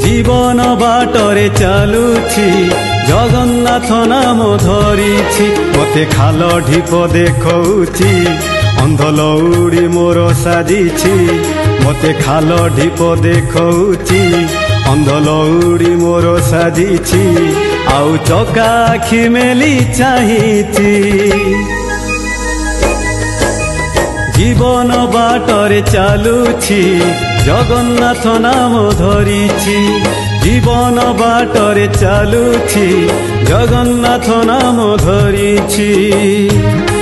जीवन बाटरे चालुछि जगन्नाथ नाम धरिछि मते खाल ढीप देखौछि अंध लौड़ी मोर साजिछि मते खाल ढीप देखौछि अंध लौड़ी मोर साजिछि आउ चका आखि मेली चाहिछि जीवन बाटरे चालुछि जगन्नाथ नाम धरिछि जीवन बाटरे चालुछि जगन्नाथ नाम धरिछि।